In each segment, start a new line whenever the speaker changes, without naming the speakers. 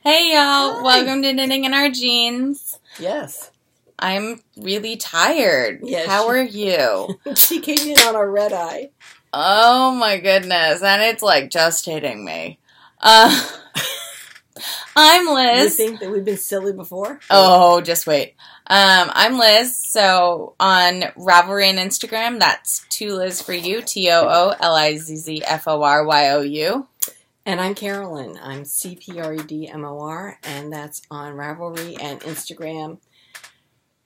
Hey y'all,
Hi.
welcome to Knitting in Our Jeans.
Yes.
I'm really tired.
Yes,
How are you?
She came in on a red eye.
Oh my goodness, and it's like just hitting me. I'm Liz.
You think that we've been silly before?
Oh, just wait. I'm Liz, so on Ravelry and Instagram, that's Toolizzforyou, Toolizzforyou.
And I'm Carolyn. I'm cpredmor, and that's on Ravelry and Instagram.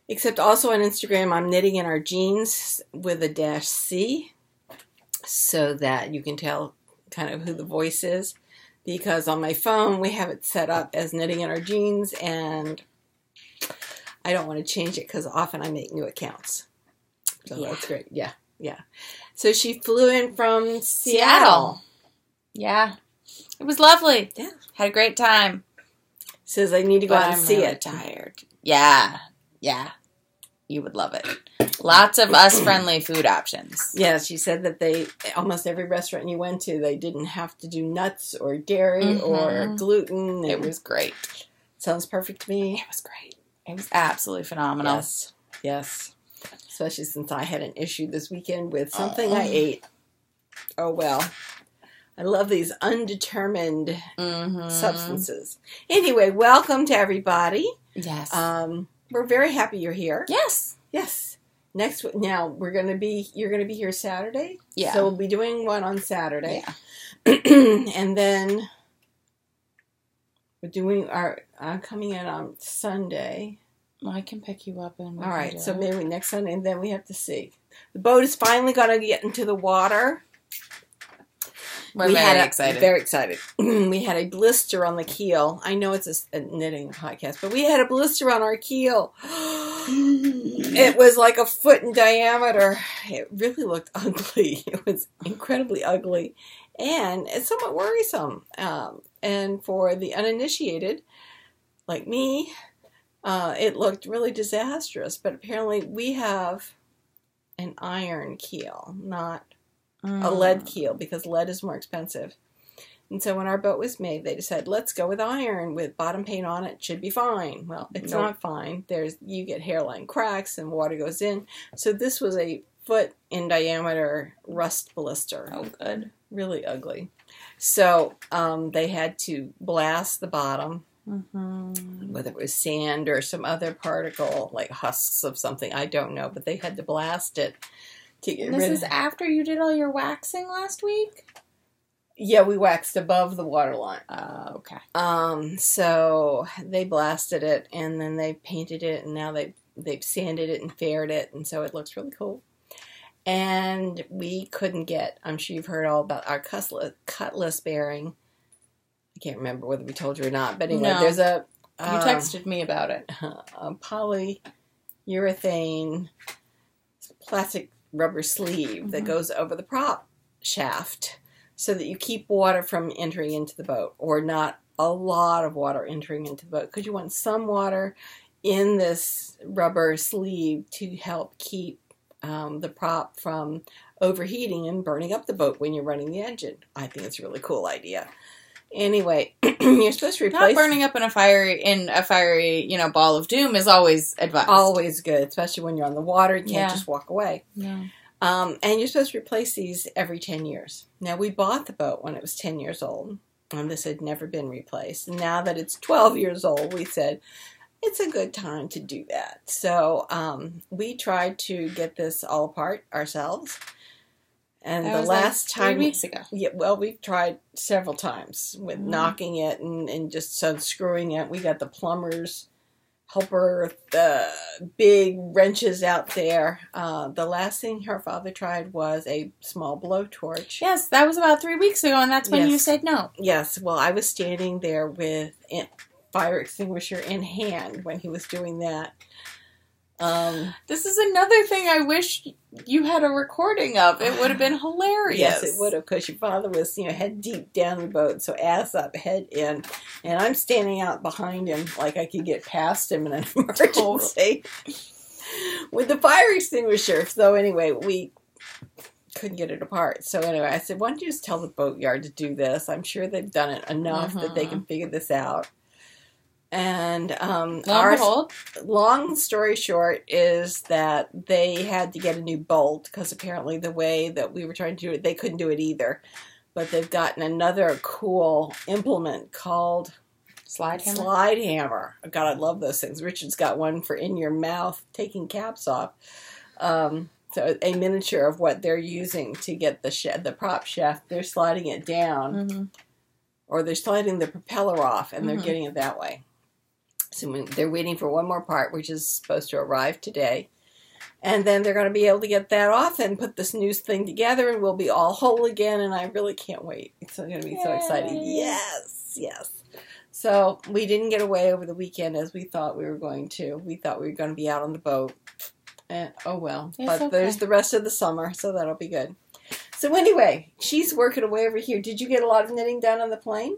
Except also on Instagram, I'm knitting in our jeans with a -C, so that you can tell kind of who the voice is. Because on my phone, we have it set up as knitting in our jeans, and I don't want to change it because often I make new accounts. So that's great. Yeah. So she flew in from Seattle.
Yeah. It was lovely.
Yeah.
Had a great time.
Says I need to go out and see
really
it.
Tired. Yeah. You would love it. Lots of us-friendly food options.
Yeah, she said that almost every restaurant you went to, they didn't have to do nuts or dairy or gluten.
It was great.
Sounds perfect to me.
It was great. It was absolutely phenomenal.
Yes. Especially since I had an issue this weekend with something I ate. Oh, well. I love these undetermined substances. Anyway, welcome to everybody.
Yes.
We're very happy you're here.
Yes.
Now you're going to be here Saturday.
Yeah.
So we'll be doing one on Saturday.
Yeah.
And then I'm coming in on Sunday.
Well, I can pick you up and
all right. So maybe next Sunday, and then we have to see. The boat is finally going to get into the water.
We're very excited.
Very excited. We had a blister on the keel. I know it's a knitting podcast, but we had a blister on our keel. It was like a foot in diameter. It really looked ugly. It was incredibly ugly. And it's somewhat worrisome. And for the uninitiated, like me, it looked really disastrous. But apparently we have an iron keel, not a lead keel, because lead is more expensive. And so when our boat was made, they decided, let's go with iron with bottom paint on it. Should be fine. Well, it's not fine. You get hairline cracks and water goes in. So this was a foot in diameter rust blister.
Oh, good.
Really ugly. So they had to blast the bottom, whether it was sand or some other particle, like husks of something. I don't know, but they had to blast it.
This is after you did all your waxing last week?
Yeah, we waxed above the waterline.
Okay.
So they blasted it, and then they painted it, and now they've sanded it and faired it, and so it looks really cool. And we couldn't get, I'm sure you've heard all about our cutlass bearing. I can't remember whether we told you or not, but anyway, there's you
texted me about it.
A polyurethane plastic rubber sleeve that goes over the prop shaft so that you keep water from entering into the boat, or not a lot of water entering into the boat, because you want some water in this rubber sleeve to help keep the prop from overheating and burning up the boat when you're running the engine. I think it's a really cool idea. Anyway, you're supposed to replace...
Not burning up in a fiery, ball of doom is always advised.
Always good, especially when you're on the water. You can't just walk away.
No.
And you're supposed to replace these every 10 years. Now, we bought the boat when it was 10 years old, and this had never been replaced. And now that it's 12 years old, we said, it's a good time to do that. So we tried to get this all apart ourselves. And
that
the
was
last time...
3 weeks ago.
Yeah, well, we've tried several times with knocking it and just unscrewing it. We got the plumber's helper, the big wrenches out there. The last thing her father tried was a small blowtorch.
Yes, that was about 3 weeks ago, and that's when you said no.
Yes, well, I was standing there with a fire extinguisher in hand when he was doing that.
This is another thing I wish you had a recording of. It would have been hilarious.
Yes, it would have, because your father was, head deep down the boat, so ass up, head in, and I'm standing out behind him like I could get past him in an emergency with the fire extinguisher. So anyway, we couldn't get it apart. So anyway, I said, why don't you just tell the boatyard to do this? I'm sure they've done it enough that they can figure this out. And long story short is that they had to get a new bolt because apparently the way that we were trying to do it, they couldn't do it either. But they've gotten another cool implement called
Slide hammer.
Slide hammer. God, I love those things. Richard's got one for in your mouth, taking caps off. So a miniature of what they're using to get the prop shaft. They're sliding it down, or they're sliding the propeller off, and they're getting it that way. So they're waiting for one more part, which is supposed to arrive today. And then they're going to be able to get that off and put this new thing together, and we'll be all whole again, and I really can't wait. It's going to be so exciting. Yes, yes. So we didn't get away over the weekend as we thought we were going to. We thought we were going to be out on the boat. Oh, well. But there's the rest of the summer, so that'll be good. So anyway, she's working away over here. Did you get a lot of knitting done on the plane?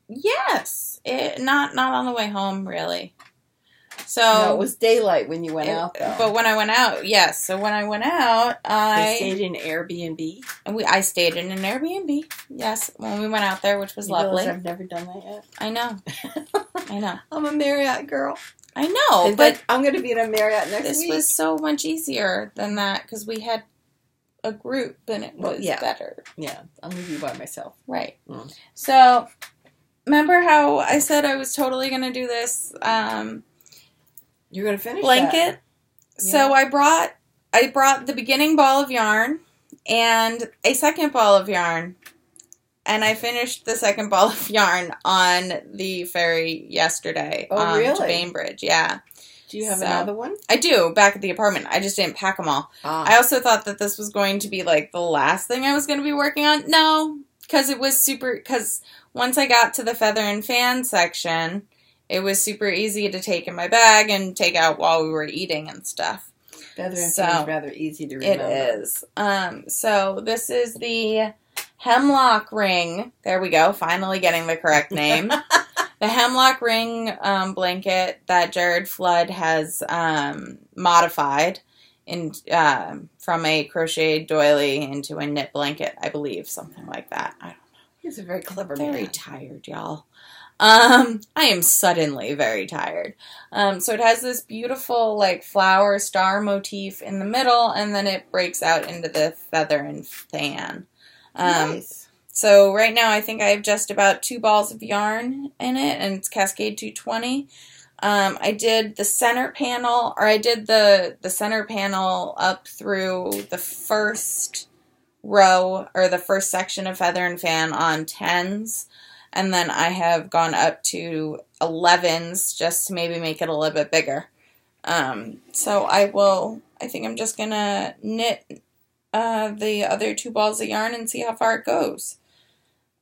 Yes. Not on the way home, really. So
no, it was daylight when you went out, though.
But when I went out, yes. So when I went out, I
stayed in Airbnb.
I stayed in an Airbnb. Yes, when we went out there, which was lovely.
I've never done that yet.
I know. I know.
I'm a Marriott girl.
I know,
but I'm going to be in a Marriott next week.
This was so much easier than that because we had a group and it was better.
Yeah, I'm going to be by myself.
Right. So, remember how I said I was totally going to do this?
You're going to finish
blanket.
That.
Yeah. So I brought the beginning ball of yarn and a second ball of yarn. And I finished the second ball of yarn on the ferry yesterday.
Oh, really?
To Bainbridge, yeah.
Do you have another one?
I do, back at the apartment. I just didn't pack them all. I also thought that this was going to be like the last thing I was going to be working on. No, because it was because once I got to the feather and fan section, it was super easy to take in my bag and take out while we were eating and stuff.
Feather and fan is rather easy to remember.
It is. So this is the Hemlock ring. There we go. Finally getting the correct name. The Hemlock ring blanket that Jared Flood has modified from a crocheted doily into a knit blanket, I believe. Something like that. I don't know.
He's a very clever man.
Very tired, y'all. I am suddenly very tired. So it has this beautiful like flower star motif in the middle, and then it breaks out into the feather and fan.
Nice.
So right now I think I have just about 2 balls of yarn in it, and it's Cascade 220. I did the center panel, or I did the center panel up through the first row, or the first section of feather and fan on 10s. And then I have gone up to 11s just to maybe make it a little bit bigger. So I think I'm just going to knit the other 2 balls of yarn and see how far it goes.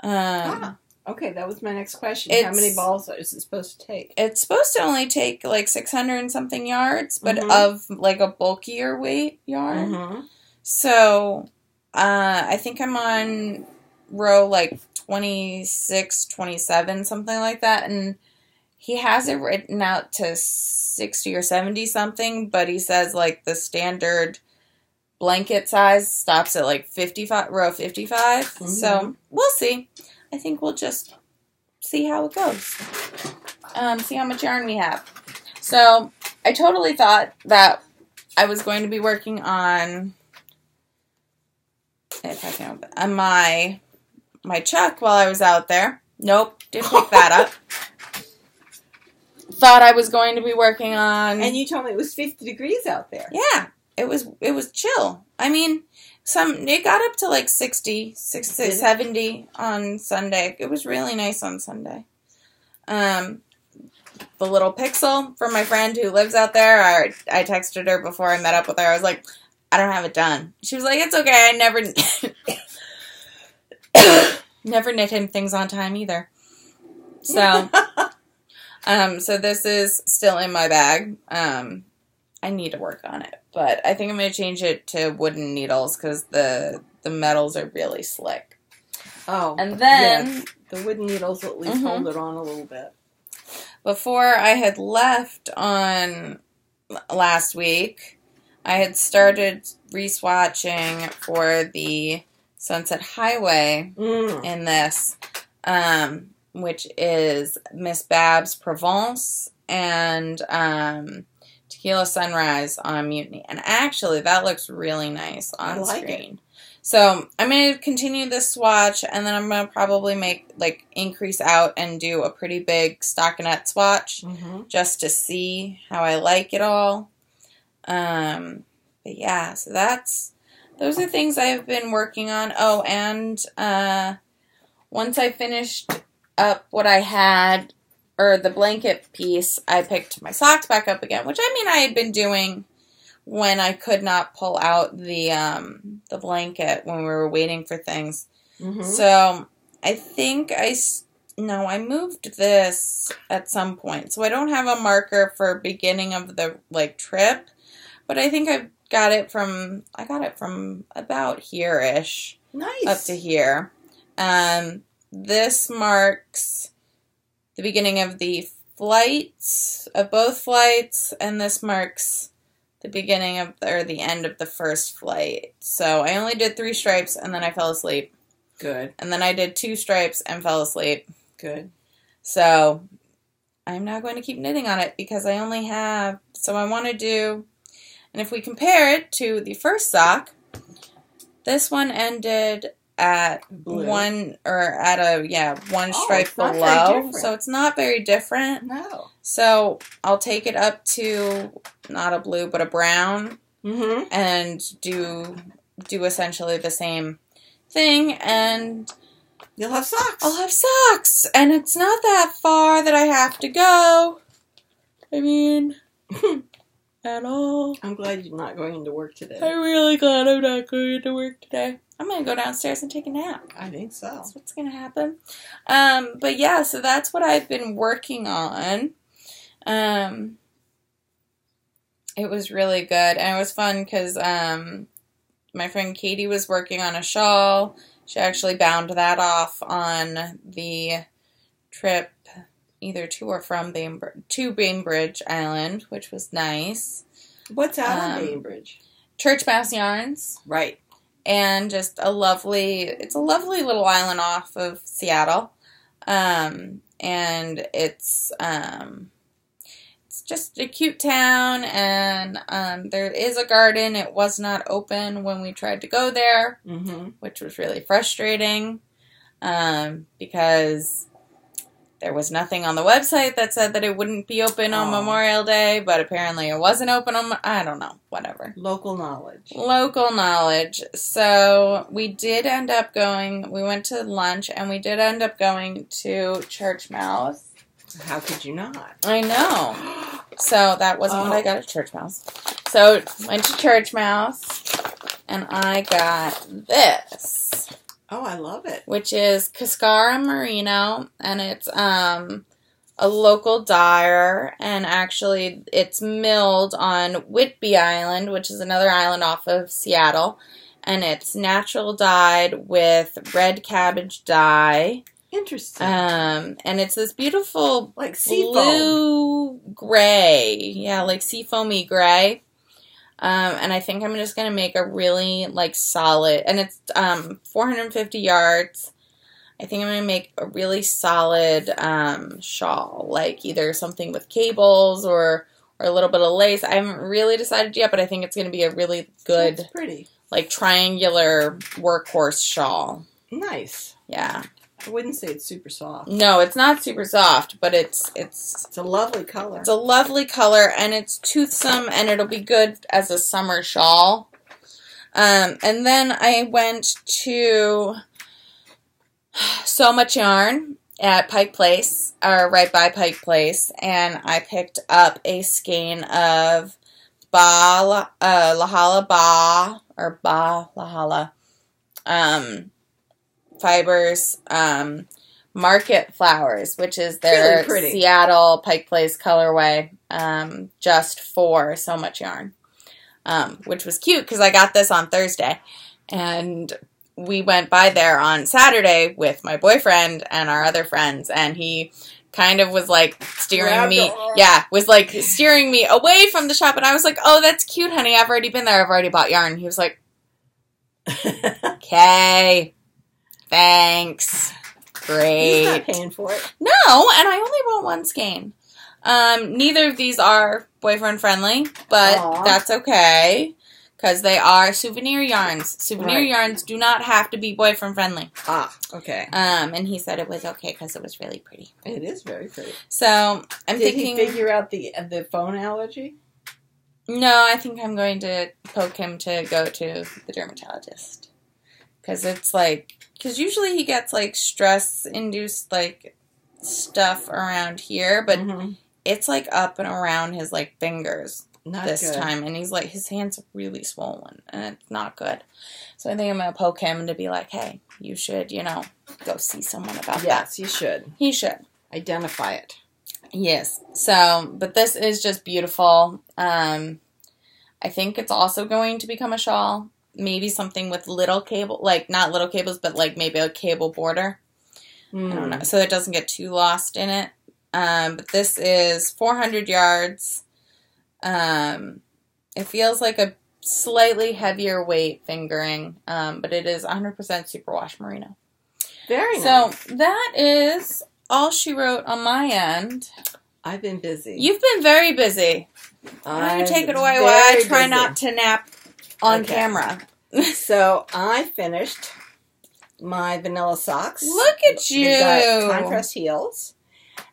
Okay, that was my next question. How many balls is it supposed to take?
It's supposed to only take like 600 and something yards, but of like a bulkier weight yarn. So I think I'm on row like 26, 27, something like that, and he has it written out to 60 or 70 something, but he says like the standard blanket size stops at like 55, row 55. So we'll see. I think we'll just see how it goes. See how much yarn we have. So I totally thought that I was going to be working on, if I can open, my chuck while I was out there. Nope, didn't pick that up. Thought I was going to be working on...
And you told me it was 50 degrees out there.
Yeah, it was chill. I mean, it got up to like 60, 70 on Sunday. It was really nice on Sunday. The little pixel from my friend who lives out there, I texted her before I met up with her. I was like, I don't have it done. She was like, it's okay, I never knit him things on time either. So, so this is still in my bag. I need to work on it, but I think I'm going to change it to wooden needles because the metals are really slick.
Oh,
and then
the wooden needles will at least hold it on a little bit.
Before I had left on last week, I had started re-swatching for the Sunset Highway in this. which is Miss Babs Provence and Tequila Sunrise on Mutiny. And actually, that looks really nice on screen. So I'm going to continue this swatch, and then I'm going to probably increase out and do a pretty big stockinette swatch just to see how I like it all. But yeah, so those are things I've been working on. Oh, and once I finished up what I had, or the blanket piece, I picked my socks back up again, which I had been doing when I could not pull out the blanket when we were waiting for things. So I think I moved this at some point. So I don't have a marker for beginning of the trip, but I think I got it from about here-ish.
Nice.
Up to here. This marks the beginning of the flights, of both flights, and this marks the beginning of, or the end of the first flight. So I only did 3 stripes, and then I fell asleep.
Good. And
then I did 2 stripes and fell asleep.
Good.
So I'm now going to keep knitting on it because I only have, so I want to do, and if we compare it to the first sock, this one ended at one stripe below, so it's not very different.
No.
So I'll take it up to not a blue but a brown, and do essentially the same thing, and
you'll have socks.
I'll have socks, and it's not that far that I have to go. I mean, at all.
I'm glad you're not going into work today.
I'm really glad I'm not going into work today. I'm going to go downstairs and take a nap.
I think so.
That's what's going to happen. But yeah, so that's what I've been working on. It was really good. And it was fun because my friend Katie was working on a shawl. She actually bound that off on the trip either to or from Bainbridge Island, which was nice.
What's out on Bainbridge?
Churchmouse yarns.
Right.
And just it's a lovely little island off of Seattle. And it's just a cute town, and there is a garden. It was not open when we tried to go there, which was really frustrating, because there was nothing on the website that said that it wouldn't be open on Memorial Day, but apparently it wasn't open on, I don't know, whatever.
Local knowledge.
So we did end up going, we went to lunch, and we did end up going to Churchmouse.
How could you not?
I know. So that wasn't what I got at Churchmouse. So went to Churchmouse, and I got this.
Oh, I love it.
Which is Cascara Merino, and it's a local dyer, and actually it's milled on Whidbey Island, which is another island off of Seattle, and it's natural dyed with red cabbage dye.
Interesting.
And it's this beautiful
like sea
blue gray. Yeah, like seafoamy gray. And I think I'm just going to make a really, solid, and it's 450 yards. I think I'm going to make a really solid shawl, either something with cables or a little bit of lace. I haven't really decided yet, but I think it's going to be a really good,
that's pretty,
triangular workhorse shawl.
Nice.
Yeah.
I wouldn't say it's super soft.
No, it's not super soft, but it's
a lovely color.
It's a lovely color, and it's toothsome, and it'll be good as a summer shawl. And then I went to So Much Yarn at Pike Place, or right by Pike Place, and I picked up a skein of Baah La Jolla fibers, Market Flowers, which is their
really
Seattle Pike Place colorway, just for So Much Yarn, which was cute because I got this on Thursday, and we went by there on Saturday with my boyfriend and our other friends, and he kind of was steering me away from the shop, and I was like, oh, that's cute, honey, I've already been there, I've already bought yarn. He was like, okay, thanks. great.
He's not paying for it.
No, and I only bought one skein. Neither of these are boyfriend friendly, but that's okay. Because they are souvenir yarns. Souvenir yarns do not have to be boyfriend friendly.
Ah, okay.
And he said it was okay because it was really pretty.
It is very pretty.
So I'm thinking.
Did he figure out the phone allergy?
No, I think I'm going to poke him to go to the dermatologist. Because it's like, because usually he gets like stress induced like stuff around here, but it's like up and around his like fingers. Not this good. Time, and he's like, his hands are really swollen, and it's not good. So I think I'm gonna poke him to be like, hey, you should, go see someone about that.
Yes, you should.
He should
identify it.
Yes. So, but this is just beautiful. I think it's also going to become a shawl. Maybe something with little cable, like not little cables, but like maybe a cable border. I don't know, so it doesn't get too lost in it. But this is 400 yards. It feels like a slightly heavier weight fingering, but it is 100% superwash merino.
Very nice.
So that is all she wrote on my end.
I've been busy.
You've been very busy. Why don't you take it away while I try not to nap on camera?
So I finished my vanilla socks.
Look at you.
They've got contrast heels.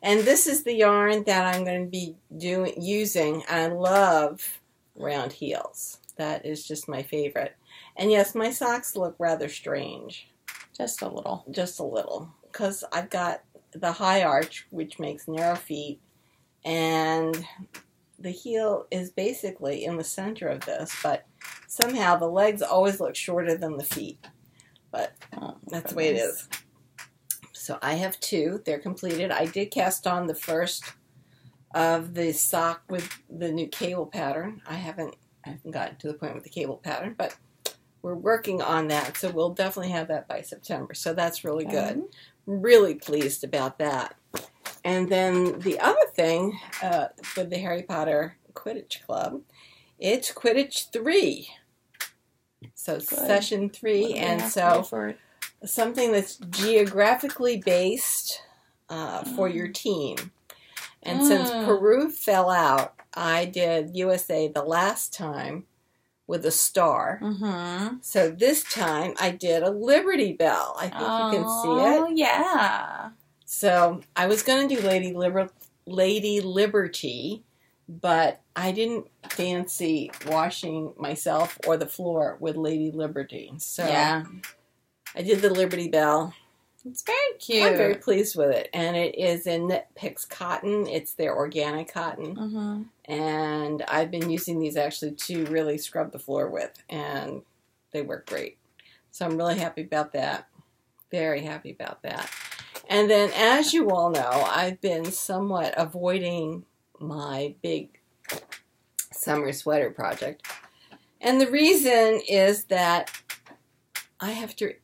And this is the yarn that I'm going to be using. I love round heels. That is just my favorite. And yes, my socks look rather strange.
Just a little.
Just a little. Because I've got the high arch, which makes narrow feet. And the heel is basically in the center of this. But somehow the legs always look shorter than the feet. But that's the way it is. So I have two. They're completed. I did cast on the first of the sock with the new cable pattern. I haven't gotten to the point with the cable pattern, but we're working on that. So we'll definitely have that by September. So that's really good. Really pleased about that. And then the other thing with the Harry Potter Quidditch Club, it's Quidditch 3. So good. Session 3. And so something that's geographically based for your team. And since Peru fell out, I did USA the last time with a star. So this time I did a Liberty Bell. I think you can see it.
Oh, yeah.
So I was going to do Lady Liberty, but I didn't fancy washing myself or the floor with Lady Liberty. So yeah. I did the Liberty Bell.
It's very cute.
I'm very pleased with it. And it is in Knit Picks cotton. It's their organic cotton. And I've been using these actually to really scrub the floor with. And they work great. So I'm really happy about that. Very happy about that. And then, as you all know, I've been somewhat avoiding my big summer sweater project. And the reason is that I have to,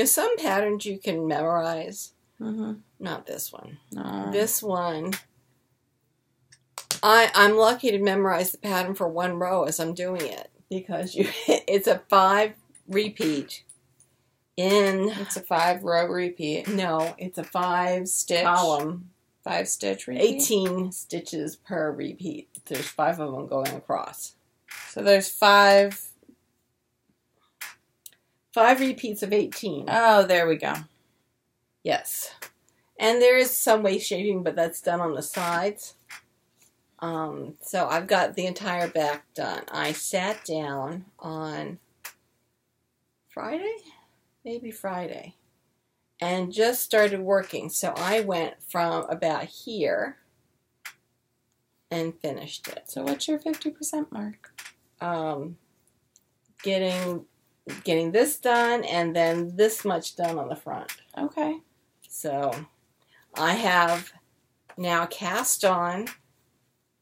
some patterns you can memorize. Not this one. No. This one, I'm lucky to memorize the pattern for one row as I'm doing it. Because it's a 5 repeat.
It's a 5 row repeat.
No, it's a 5
stitch
column.
5 stitch repeat?
18 stitches per repeat. There's 5 of them going across.
So there's 5
repeats of 18.
Oh, there we go.
Yes. And there is some waist shaping, but that's done on the sides. So I've got the entire back done. I sat down on Friday? Maybe Friday. And just started working. So I went from about here and finished it.
So what's your 50% mark?
Getting this done and then this much done on the front.
Okay.
So I have now cast on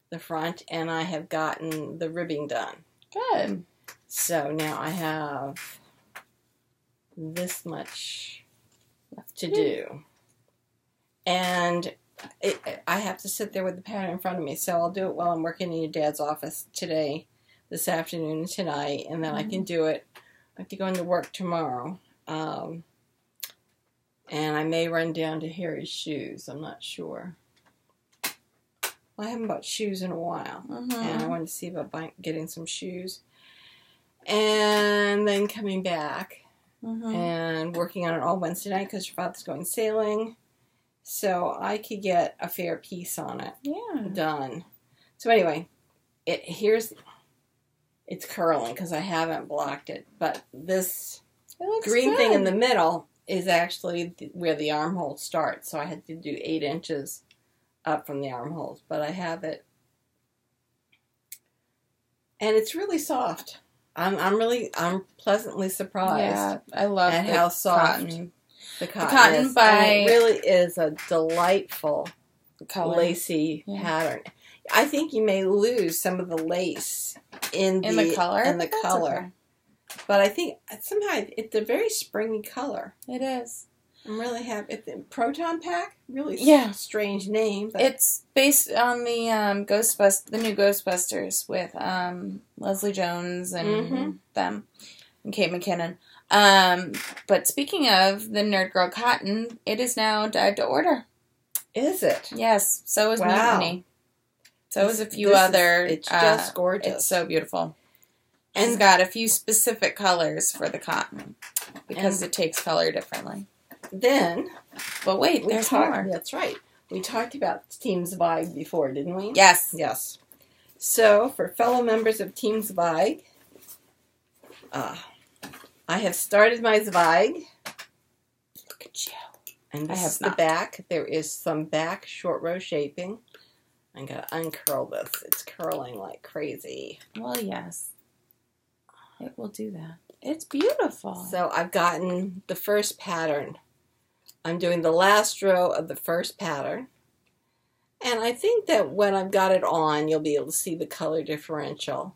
the front and I have gotten the ribbing done.
Good.
So now I have this much left to do. And I have to sit there with the pattern in front of me. So I'll do it while I'm working in your dad's office today, this afternoon and tonight. And then I can do it. I have to go into work tomorrow. And I may run down to Harry's shoes. I'm not sure. Well, I haven't bought shoes in a while. And I wanted to see about getting some shoes. And then coming back and working on it all Wednesday night because your father's going sailing. So I could get a fair piece on it. Yeah. Done. So anyway, it's curling because I haven't blocked it. But this green thing in the middle is actually where the armhole starts. So I had to do 8 inches up from the armholes. But I have it. And it's really soft. I'm pleasantly surprised.
Yeah, I love
at how soft the cotton is.
It
really is a delightful lacy pattern. I think you may lose some of the lace in the color. Okay. But I think somehow it's a very springy color.
It is.
I'm really happy. It's a Proton Pack. Really strange name. But
it's based on the the new Ghostbusters with Leslie Jones and them and Kate McKinnon. But speaking of the Nerd Girl cotton, it is now dyed to order.
Is it?
Yes. So is Mutiny. So is a few other.
It's just gorgeous.
It's so beautiful. And it's got a few specific colors for the cotton because it takes color differently.
Then,
but wait, there's more.
That's right. We talked about Team Zweig before, didn't we?
Yes.
Yes. So, for fellow members of Team Zweig, I have started my Zweig.
Look at you.
And this is the back. There is some back short row shaping. I'm going to uncurl this. It's curling like crazy.
Well, yes. It will do that. It's beautiful.
So, I've gotten the first pattern. I'm doing the last row of the first pattern. And I think that when I've got it on, you'll be able to see the color differential.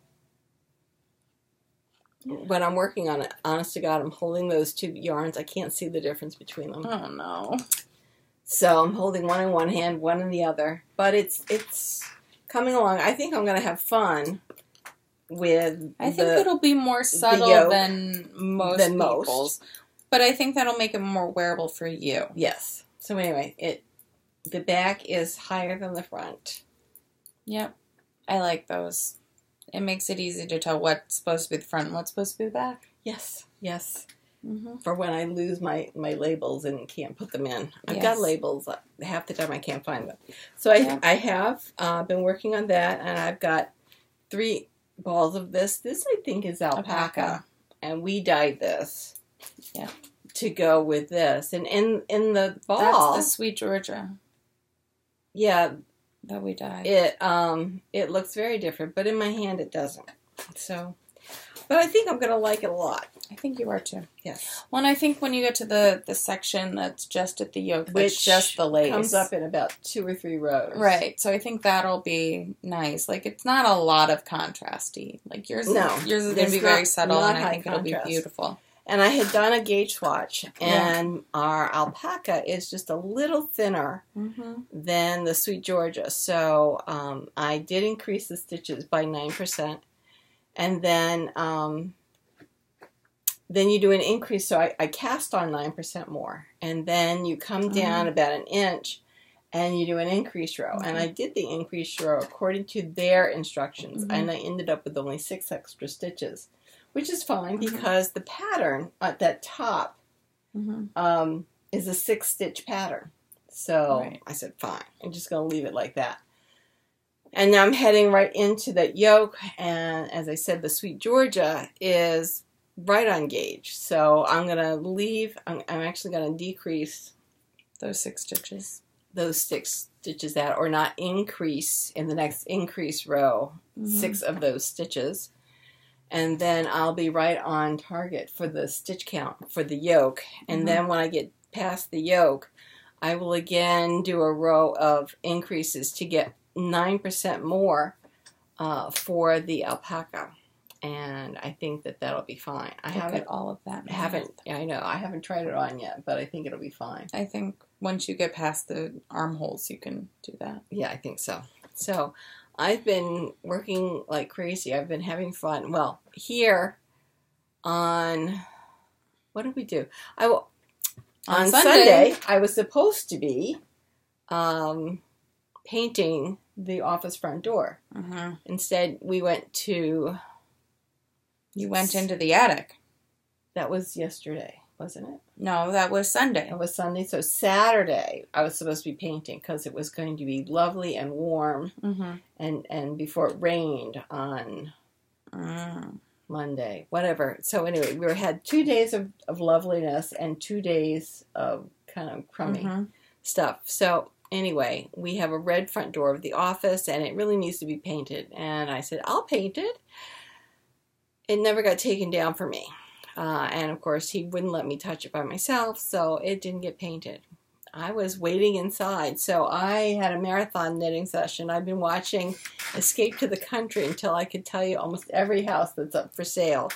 Yeah. When I'm working on it, honest to God, I'm holding those 2 yarns. I can't see the difference between them.
Oh, no.
So I'm holding one in one hand, one in the other. But it's coming along. I think I'm going to have fun with
I think it'll be more subtle than most people's. But I think that'll make it more wearable for you.
Yes. So anyway, the back is higher than the front.
Yep. I like those. It makes it easy to tell what's supposed to be the front and what's supposed to be the back.
Yes. Yes. For when I lose my labels and can't put them in. I've
Yes.
got labels. Half the time I can't find them. So I have been working on that, and I've got 3 balls of this. This, I think, is alpaca. And we dyed this.
Yeah.
To go with this. And in the ball...
That's the Sweet Georgia.
Yeah.
That we dyed.
It looks very different, but in my hand it doesn't. So... But I think I'm going to like it a lot.
I think you are too.
Yes.
Well, and I think when you get to the section that's just at the yoke,
which
just the lace,
comes up in about 2 or 3 rows.
Right. So I think that'll be nice. Like, it's not a lot of contrasty. Like yours is going to be very subtle, and I think it'll be beautiful. And
I had done a gauge swatch, and our alpaca is just a little thinner than the Sweet Georgia. So I did increase the stitches by 9%. And then you do an increase. So I cast on 9% more. And then you come down about 1 inch and you do an increase row. And I did the increase row according to their instructions. And I ended up with only 6 extra stitches, which is fine because the pattern at that top is a 6-stitch pattern. So I said, fine. I'm just going to leave it like that. And now I'm heading right into that yoke, and as I said, the Sweet Georgia is right on gauge. So I'm going to leave, I'm actually going to decrease
those 6 stitches.
Those 6 stitches out, or not increase in the next increase row, 6 of those stitches. And then I'll be right on target for the stitch count for the yoke. And then when I get past the yoke, I will again do a row of increases to get 9% more for the alpaca, and I think that'll be fine. I haven't
all of that.
I know I haven't tried it on yet, but I think it'll be fine.
I think once you get past the armholes, you can do that.
Yeah, I think so. So I've been working like crazy. I've been having fun. Well, here on what did we do? On Sunday, I was supposed to be painting the office front door.
Mm-hmm.
Instead, we went to...
You went into the attic.
That was yesterday, wasn't it?
No, that was Sunday.
It was Sunday. So Saturday, I was supposed to be painting because it was going to be lovely and warm.
Mm-hmm.
And before it rained on Monday, whatever. So anyway, we had 2 days of loveliness and 2 days of kind of crummy stuff. So anyway, we have a red front door of the office, and it really needs to be painted. And I said, I'll paint it. It never got taken down for me. And, of course, he wouldn't let me touch it by myself, so it didn't get painted. I was waiting inside, so I had a marathon knitting session. I've been watching Escape to the Country until I could tell you almost every house that's up for sale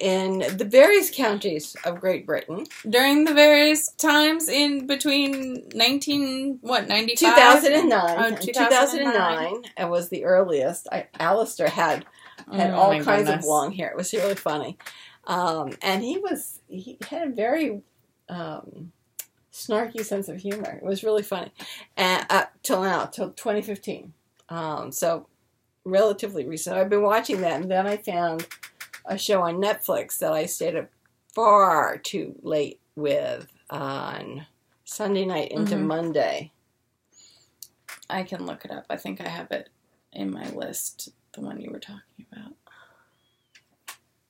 in the various counties of Great Britain.
During the various times in between 95?
2009.
Oh,
2009. It was the earliest. Alistair had all kinds of long hair. It was really funny. And he had a very snarky sense of humor. It was really funny. And till 2015. So relatively recent. I've been watching that, and then I found a show on Netflix that I stayed up far too late with on Sunday night into Monday.
I can look it up. I think I have it in my list, the one you were talking about.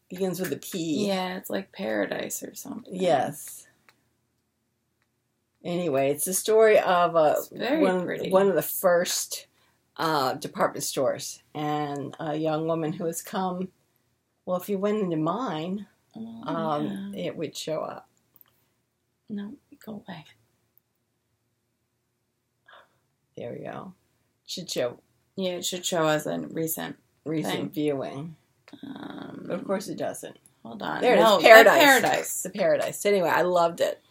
Begins with a P.
Yeah, it's like Paradise or something.
Yes. Anyway, it's the story of one of the first department stores, and a young woman who has come. Well, if you went into mine, it would show up.
No, go away.
There we go. Should show.
Yeah, it should show as a recent
viewing. But of course it doesn't.
Hold on.
There it is. Paradise. The Paradise. Anyway, I loved it.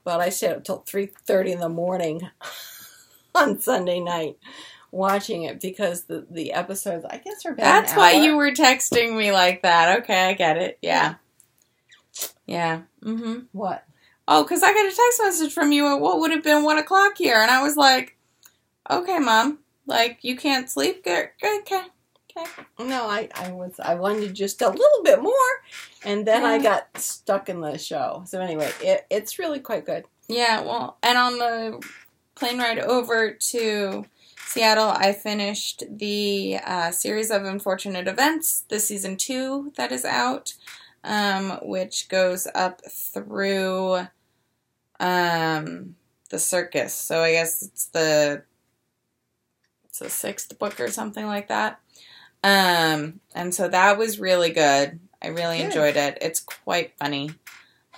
But I stayed up till 3:30 in the morning on Sunday night watching it because the episodes, I guess, are about
That's
an
why
hour.
you were texting me like that. Okay, I get it. Yeah. Yeah. Mm-hmm.
What?
Oh, because I got a text message from you at what would have been 1 o'clock here. And I was like, okay, Mom. Like, you can't sleep? Good. Okay.
No, I wanted just a little bit more, and then I got stuck in the show. So anyway, it's really quite good.
Yeah, well, and on the plane ride over to Seattle, I finished the series of Unfortunate Events, the season 2 that is out, which goes up through the circus. So I guess it's the 6th book or something like that. And so that was really good. I really enjoyed it. It's quite funny.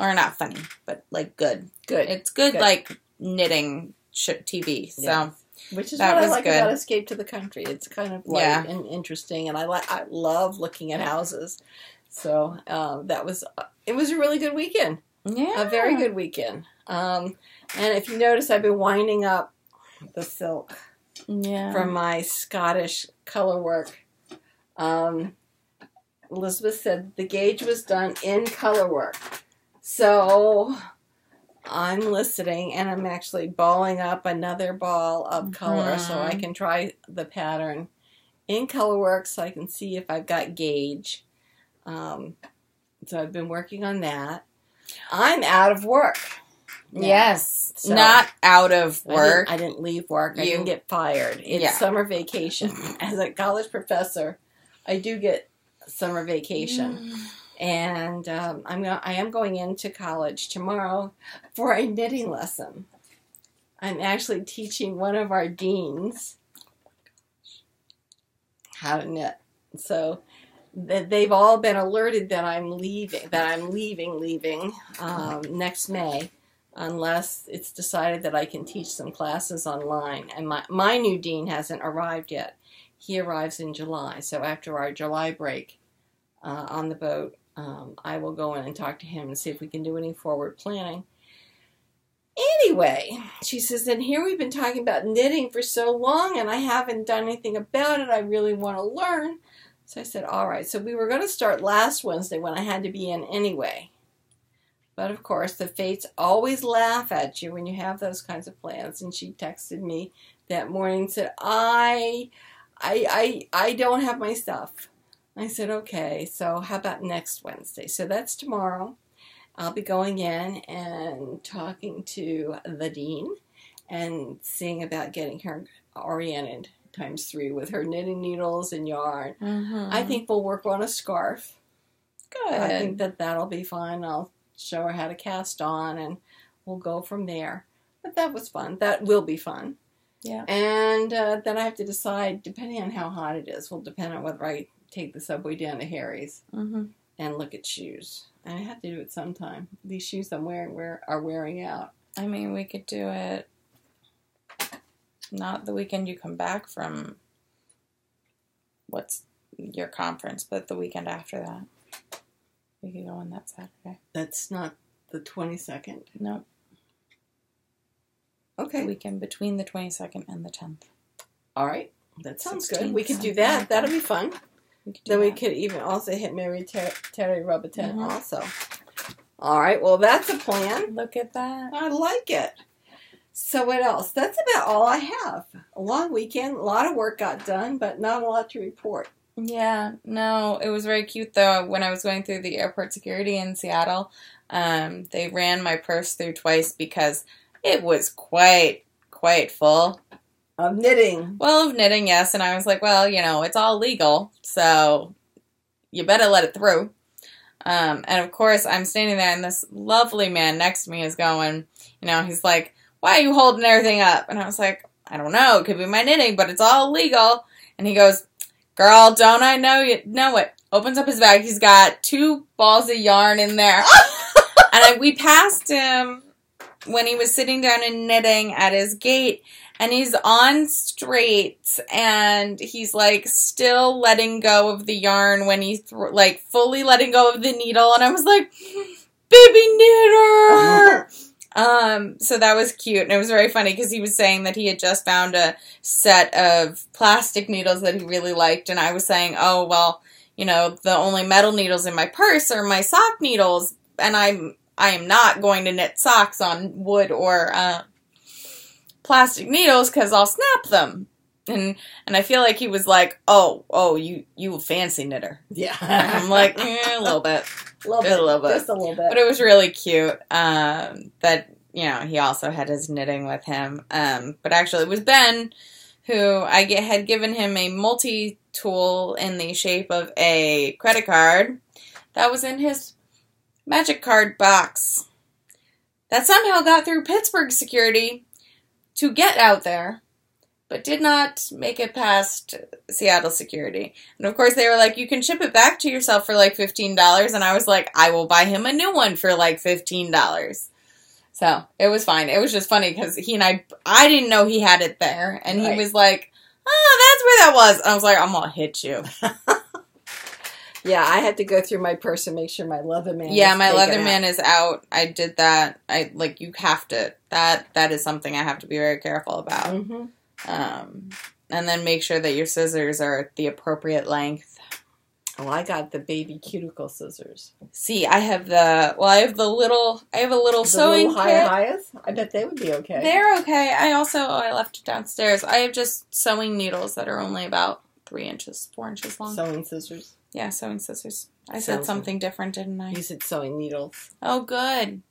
Or not funny, but like good. Good. It's good. Like knitting TV. So
yeah. Which is what I like about Escape to the Country. It's kind of light and interesting, and I love looking at houses. So it was a really good weekend.
Yeah.
A very good weekend. And if you notice, I've been winding up the silk from my Scottish color work. Elizabeth said the gauge was done in color work. So I'm listening, and I'm actually balling up another ball of color so I can try the pattern in color work so I can see if I've got gauge. So I've been working on that. I'm out of work.
Yes. So not out of work.
I didn't leave work. I didn't get fired. It's summer vacation. As a college professor, I do get summer vacation. And I am going into college tomorrow for a knitting lesson. I'm actually teaching one of our deans how to knit. So they've all been alerted that I'm leaving next May, unless it's decided that I can teach some classes online. And my new dean hasn't arrived yet. He arrives in July. So after our July break on the boat, I will go in and talk to him and see if we can do any forward planning. Anyway, she says, and here we've been talking about knitting for so long, and I haven't done anything about it. I really want to learn. So I said, all right. So we were going to start last Wednesday when I had to be in anyway. But of course, the fates always laugh at you when you have those kinds of plans. And she texted me that morning and said, I don't have my stuff. I said, okay, so how about next Wednesday? So that's tomorrow. I'll be going in and talking to the dean and seeing about getting her oriented ×3 with her knitting needles and yarn.
Mm-hmm.
I think we'll work on a scarf.
Good.
I think that'll be fun. I'll show her how to cast on, and we'll go from there. But that was fun. That will be fun.
Yeah.
And then I have to decide, depending on how hot it is, will depend on whether I take the subway down to Harry's and look at shoes. And I have to do it sometime. These shoes I'm wearing are wearing out.
I mean, we could do it not the weekend you come back from what's your conference, but the weekend after that. We could go on that Saturday.
That's not the 22nd.
Nope.
Okay.
The weekend between the 22nd and the 10th.
All right. That sounds
16th,
good. We could do that. That'll be fun. We could even also hit Mary Terry Robiton also. All right. Well, that's a plan.
Look at that.
I like it. So what else? That's about all I have. A long weekend. A lot of work got done, but not a lot to report.
Yeah, no, it was very cute though. When I was going through the airport security in Seattle, they ran my purse through twice because it was quite full.
Of knitting.
Well, of knitting, yes. And I was like, well, it's all legal, so you better let it through. And of course, I'm standing there and this lovely man next to me is going, he's like, why are you holding everything up? And I was like, I don't know. It could be my knitting, but it's all legal. And he goes, girl, don't I know you know it? Opens up his bag. He's got 2 balls of yarn in there. And we passed him when he was sitting down and knitting at his gate. And he's on straight. And he's like still letting go of the yarn when he's fully letting go of the needle. And I was like, baby knitter. So that was cute, and it was very funny because he was saying that he had just found a set of plastic needles that he really liked, and I was saying, oh, well, the only metal needles in my purse are my sock needles, and I am not going to knit socks on wood or plastic needles because I'll snap them. And I feel like he was like, oh, you a fancy knitter.
Yeah.
I'm like, a little bit.
A little bit. Just a little bit.
But it was really cute that, he also had his knitting with him. But actually, it was Ben who had given him a multi-tool in the shape of a credit card that was in his magic card box that somehow got through Pittsburgh security to get out there, but did not make it past Seattle security. And of course they were like, you can ship it back to yourself for like $15. And I was like, I will buy him a new one for like $15. So it was fine. It was just funny because he and I didn't know he had it there. And he was like, oh, that's where that was. And I was like, I'm going to hit you.
Yeah, I had to go through my purse and make sure my Leatherman
my Leatherman is out. I did that. You have to, that is something I have to be very careful about. Mm-hmm. And then make sure that your scissors are the appropriate length.
Oh, I got the baby cuticle scissors.
See, I have a little sewing kit.
Highest? I bet they would be okay.
They're okay. I left it downstairs. I have just sewing needles that are only about 4 inches long.
Sewing scissors?
Yeah, sewing scissors. I said something different, didn't I?
You said sewing needles.
Oh, good.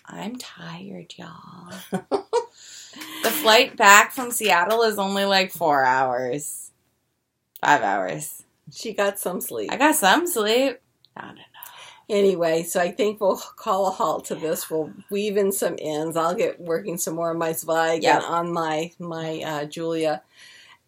I'm tired, y'all. The flight back from Seattle is only like 4 hours. 5 hours.
She got some sleep.
I got some sleep. I don't know.
Anyway, so I think we'll call a halt to this. We'll weave in some ends. I'll get working some more on my Zweig and on my Julia.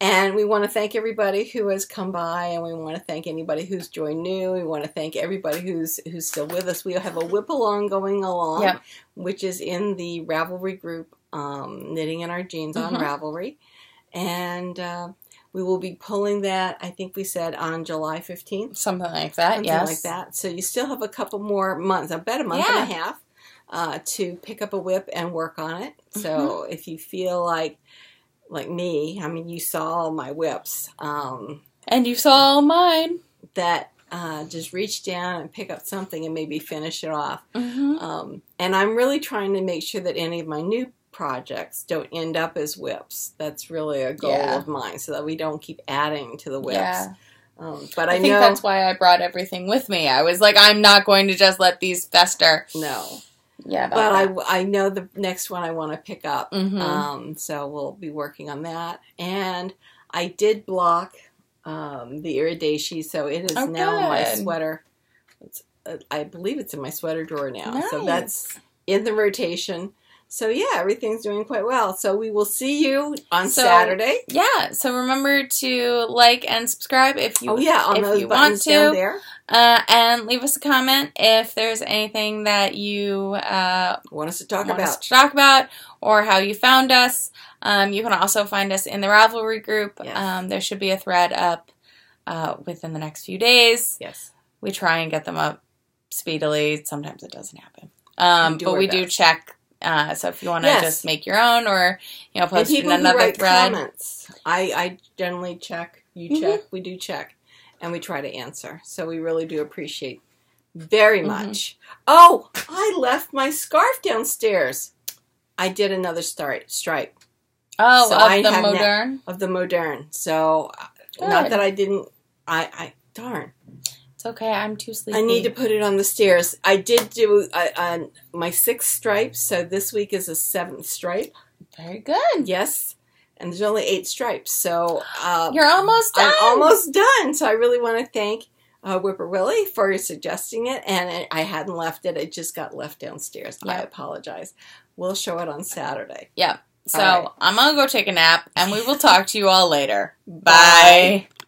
And we want to thank everybody who has come by, and we want to thank anybody who's joined new. We want to thank everybody who's still with us. We have a WIP along going along, which is in the Ravelry group, Knitting in Our Jeans on Ravelry. And we will be pulling that, I think we said, on July 15th.
Something like that,
Something like that. So you still have a couple more months, about a month and a half, to pick up a WIP and work on it. So if you feel like me, I mean, you saw all my WIPs.
And you saw all mine.
That just reach down and pick up something and maybe finish it off.
Mm-hmm.
And I'm really trying to make sure that any of my new projects don't end up as WIPs. That's really a goal of mine, so that we don't keep adding to the WIPs. Yeah. But I think
that's why I brought everything with me. I was like, I'm not going to just let these fester.
No.
Yeah,
but I know the next one I want to pick up.
Mm-hmm.
So we'll be working on that. And I did block the iridashi, so it is now in my sweater. I believe it's in my sweater drawer now.
Nice.
So that's in the rotation. So, yeah, everything's doing quite well. So, we will see you on Saturday.
Yeah. So, remember to like and subscribe if you,
on those buttons down there.
And leave us a comment if there's anything that you
want us to talk
about or how you found us. You can also find us in the Ravelry group.
Yes.
There should be a thread up within the next few days.
Yes.
We try and get them up speedily. Sometimes it doesn't happen. But we do check. So if you want to just make your own or, post in another thread.
Comments. I generally check. You check. We do check. And we try to answer. So we really do appreciate very much. Oh, I left my scarf downstairs. I did another stripe.
Oh,
so
of the Moderne?
Of the Moderne. So, not that I didn't, darn.
It's okay, I'm too sleepy.
I need to put it on the stairs. I did do my 6th stripe, so this week is a 7th stripe.
Very good.
Yes, and there's only 8 stripes, so...
You're almost done.
I'm almost done, so I really want to thank Whipper Willie for suggesting it, and I hadn't left it. It just got left downstairs. Yep. I apologize. We'll show it on Saturday.
Yeah. So, I'm going to go take a nap, and we will talk to you all later. Bye.